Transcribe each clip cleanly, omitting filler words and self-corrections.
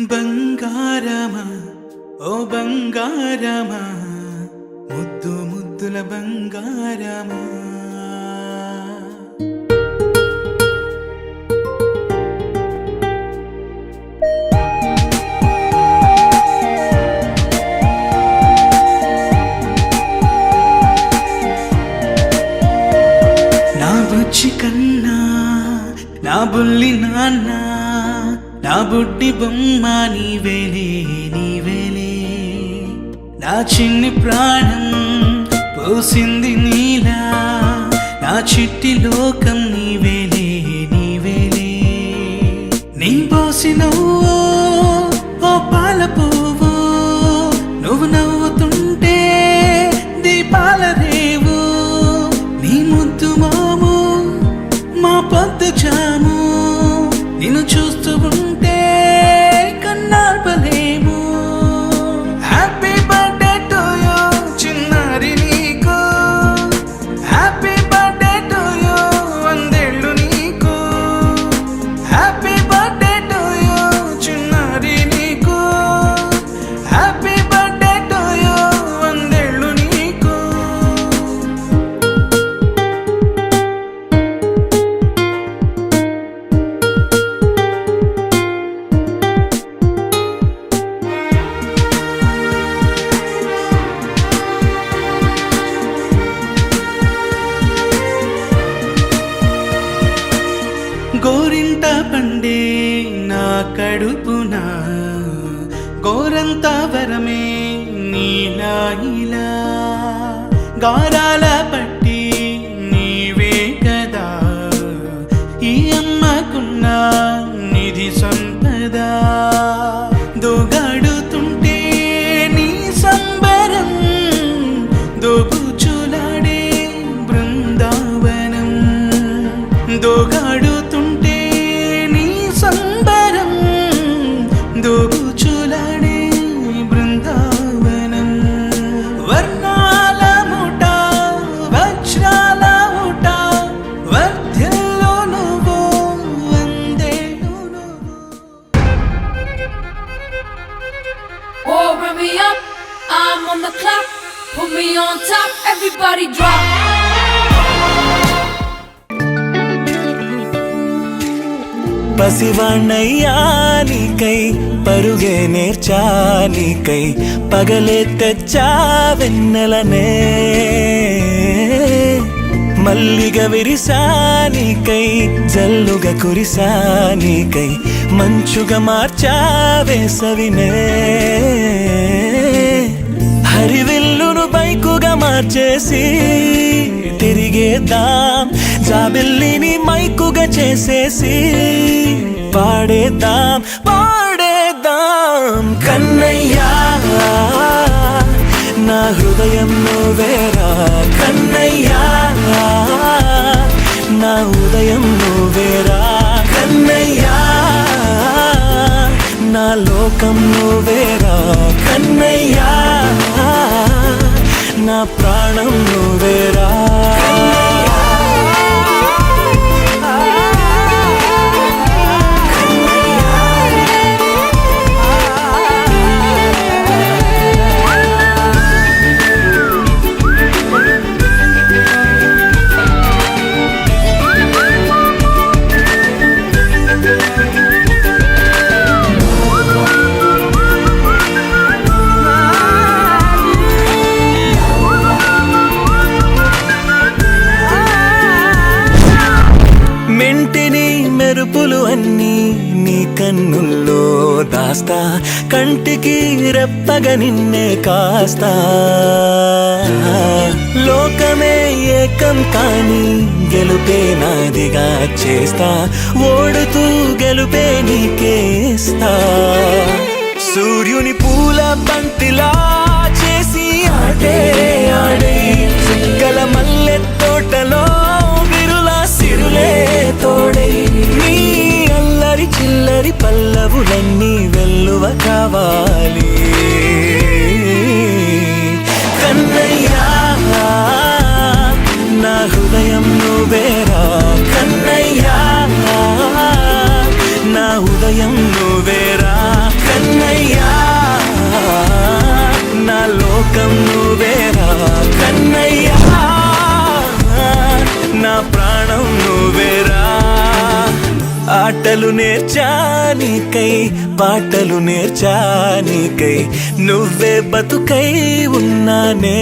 బంగారమా ఓ బంగారమా ముద్దు ముద్దుల బంగారమా నా బుజ్జి కన్నా నా బుల్లి నాన్న నా బుడ్డి బొమ్మ నీవేలే నీవేలే నా చిన్ని ప్రాణం పోసింది నీలా నా చిట్టి లోకం నీవేలే నీవేలే నీ పోసినవో ఓ పాల పువ్వు నువ్వు నవ్వుతుంటే దీపాల రేవు నీ ముద్దు మోము మా పొద్దు జాము నిన్ను చూస్తూ ఉంటే కన్నార్పలేము హ్యాపీ బర్త్డే టు యూ చిన్నారి నీకు హ్యాపీ బర్త్డే టు యూ వందేళ్ళు నీకు హ్యాపీ బర్త్డే టు యూ చిన్నారి నీకు హ్యాపీ బర్త్డే టు యూ వందేళ్ళు నీకు గోరింట పండే నా కడుపున గోరంత వరమే నీలా ఇలా గారాల పట్టి నీవే కదా ఈ అమ్మకున్న నిధి సంపద దోగాడుతుంటే నీ సంబరం దోబుచులాడే బృందావనం దోగాడు దోబుచులాడే బృందావనం వర్ణాల ముఠ వజ్రాల ముఠ వర్ధ్యలో నువ్వు వందేళ్ళు నువ్వు Oh, bring me up, I'm on the clock. Put me on top, everybody drop. పసివాణ్ణయ్యా నీకై పరుగే నేర్చా నీకై పగలే తెచ్చా వెన్నెలనే మల్లిగ విరిసా నీకై జల్లుగా కురిసా నీకై మంచుగా మార్చా వేసవినే హరివిల్లును బైకుగా మార్చేసి తిరిగేద్దాం జాబిల్లిని మైకుగా చేసేసి పాడేద్దాం పాడేద్దాం కన్నయ్యా నా హృదయం నువ్వేరా కన్నయ్యా నా ఉదయం నువ్వేరా కన్నయ్యా నా లోకం నువ్వేరా కన్నయ్యా నా ప్రాణం నువ్వేరా మెంటిని మెరుపులు అన్నీ నీ కన్నుల్లో దాస్తా కంటికి రెప్పగా నిన్నే కాస్తా లోకమే ఏకం కాని గెలుపే నాదిగా చేస్తా ఓడుతూ గెలుపే నీకేస్తా సూర్యుని పూల బంతిలా చేసి ఆడే ఆడే చుక్కల మల్లె తోటలో సిరులే తోడై నీ అల్లరి చిల్లరి పల్లవులన్నీ వెల్లువ కావాలి కన్నయ్యా నా హృదయం నువ్వేరా కన్నయ్యా నా ఉదయం నువ్వేరా ఆటలు నేర్చానికై పాటలు నేర్చానికై నువ్వే బతుకై ఉన్నానే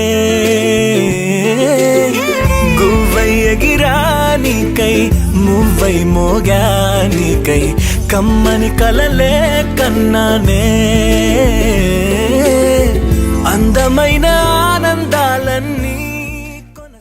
గువ్వై ఎగిరానికై మువ్వై మోగానికై కమ్మని కలలే కన్నానే అందమైన ఆనందాలన్నీ